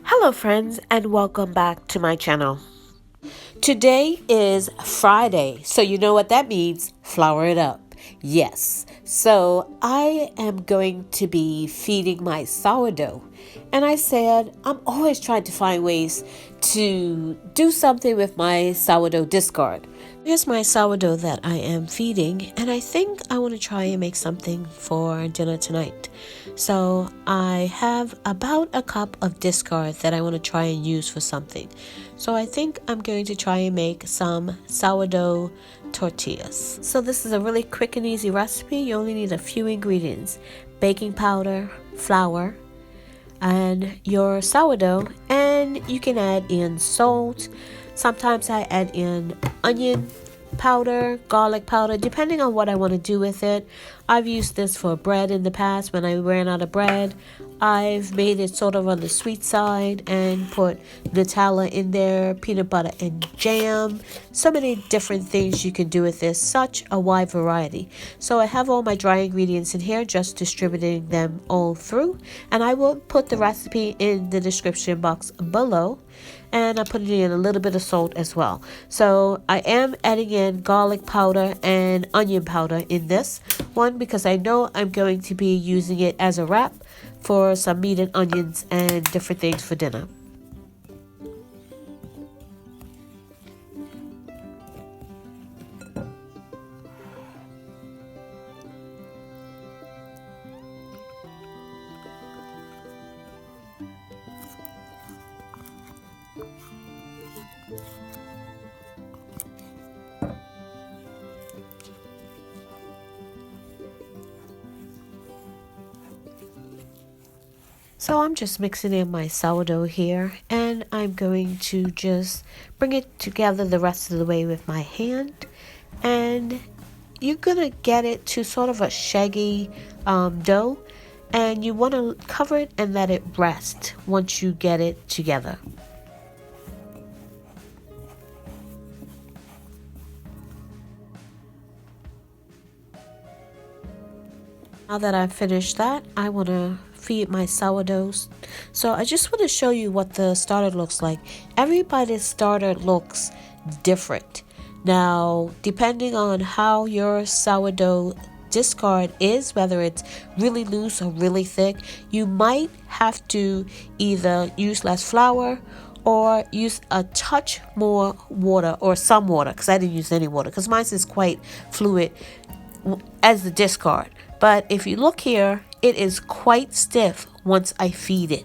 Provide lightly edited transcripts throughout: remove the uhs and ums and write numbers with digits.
Hello friends and welcome back to my channel. Today is Friday, so you know what that means, flour it up. Yes, so I am going to be feeding my sourdough. And I said, I'm always trying to find ways to do something with my sourdough discard. Here's my sourdough that I am feeding, and I think I want to try and make something for dinner tonight. So I have about a cup of discard that I want to try and use for something. So I think I'm going to try and make some sourdough tortillas. So this is a really quick and easy recipe. You only need a few ingredients: baking powder, flour, and your sourdough, and you can add in salt. Sometimes I add in onion powder, garlic powder, depending on what I want to do with it. I've used this for bread in the past when I ran out of bread. I've made it sort of on the sweet side and put Nutella in there, peanut butter and jam. So many different things you can do with this, such a wide variety. So I have all my dry ingredients in here, just distributing them all through. And I will put the recipe in the description box below. And I put in a little bit of salt as well. So I am adding in garlic powder and onion powder in this one because I know I'm going to be using it as a wrap for some meat and onions and different things for dinner. So I'm just mixing in my sourdough here, and I'm going to just bring it together the rest of the way with my hand. And you're gonna get it to sort of a shaggy dough, and you want to cover it and let it rest once you get it together. Now that I've finished that, I want to feed my sourdoughs. So I just want to show you what the starter looks like. Everybody's starter looks different. Now, depending on how your sourdough discard is, whether it's really loose or really thick, you might have to either use less flour or use a touch more water or some water, because I didn't use any water because mine is quite fluid as the discard. But if you look here, it is quite stiff once I feed it.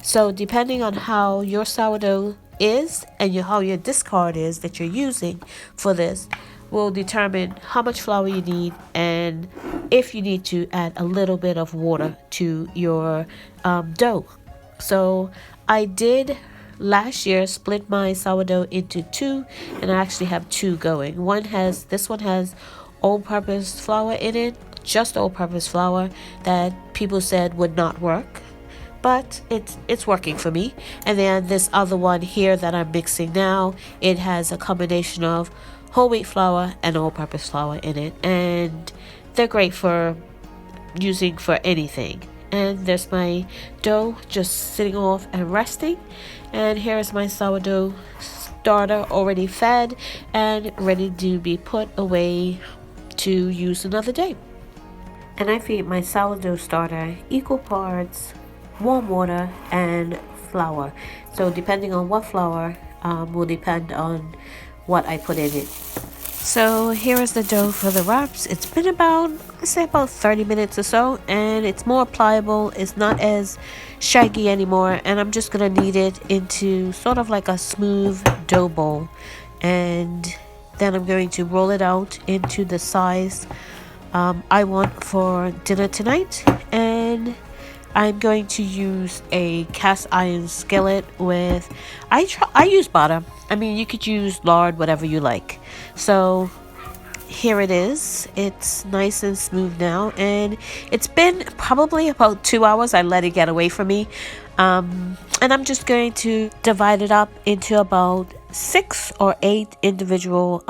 So depending on how your sourdough is and how your discard is that you're using for this will determine how much flour you need and if you need to add a little bit of water to your dough. So I did last year split my sourdough into two, and I actually have two going. This one has all-purpose flour in it, just all-purpose flour that people said would not work, but it's working for me. And then this other one here that I'm mixing now, it has a combination of whole wheat flour and all-purpose flour in it, and they're great for using for anything. And there's my dough just sitting off and resting, and here is my sourdough starter already fed and ready to be put away to use another day. And I feed my sourdough starter equal parts warm water and flour. So depending on what flour will depend on what I put in it. So here is the dough for the wraps. It's been about, I'd say about 30 minutes or so, and it's more pliable. It's not as shaggy anymore, and I'm just gonna knead it into sort of like a smooth dough bowl, and then I'm going to roll it out into the size I want for dinner tonight. And I'm going to use a cast iron skillet with, I use butter. I mean, you could use lard, whatever you like. So here it is. It's nice and smooth now, and it's been probably about 2 hours. I let it get away from me, and I'm just going to divide it up into about 6 or 8 individual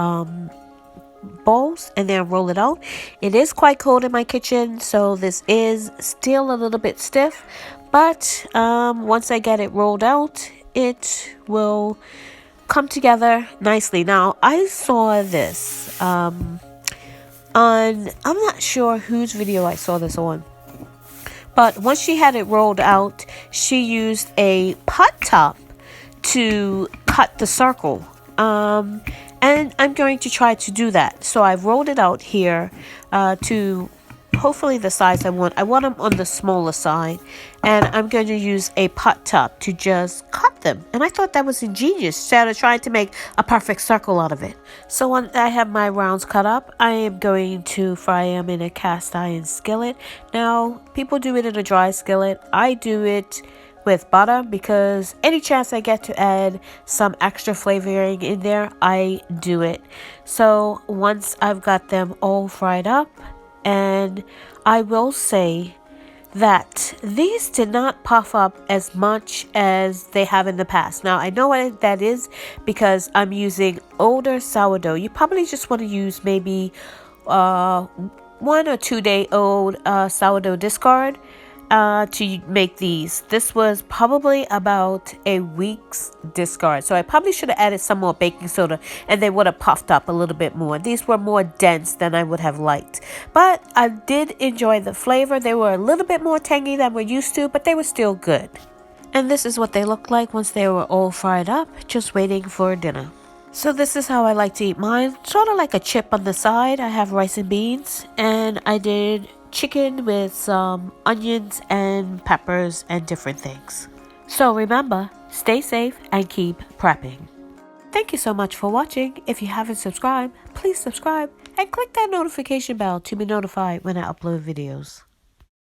bowls and then roll it out. It is quite cold in my kitchen, so this is still a little bit stiff, but once I get it rolled out, it will come together nicely. Now, I saw this on, I'm not sure whose video I saw this on, but once she had it rolled out, she used a pot top to cut the circle. And I'm going to try to do that. So I've rolled it out here to hopefully the size I want. I want them on the smaller side, and I'm going to use a pot top to just cut them. And I thought that was ingenious, instead of trying to make a perfect circle out of it. So when I have my rounds cut up, I am going to fry them in a cast iron skillet. Now, people do it in a dry skillet. I do it with butter because any chance I get to add some extra flavoring in there, I do it. So once I've got them all fried up, and I will say that these did not puff up as much as they have in the past. Now, I know what that is because I'm using older sourdough. You probably just want to use maybe 1 or 2 day old sourdough discard to make these. This was probably about a week's discard, so I probably should have added some more baking soda and they would have puffed up a little bit more. These were more dense than I would have liked, but I did enjoy the flavor. They were a little bit more tangy than we're used to, but they were still good. And this is what they looked like once they were all fried up, just waiting for dinner. So this is how I like to eat mine, sort of like a chip on the side. I have rice and beans, and I did chicken with some onions and peppers and different things. So remember, stay safe and keep prepping. Thank you so much for watching. If you haven't subscribed, please subscribe and click that notification bell to be notified when I upload videos.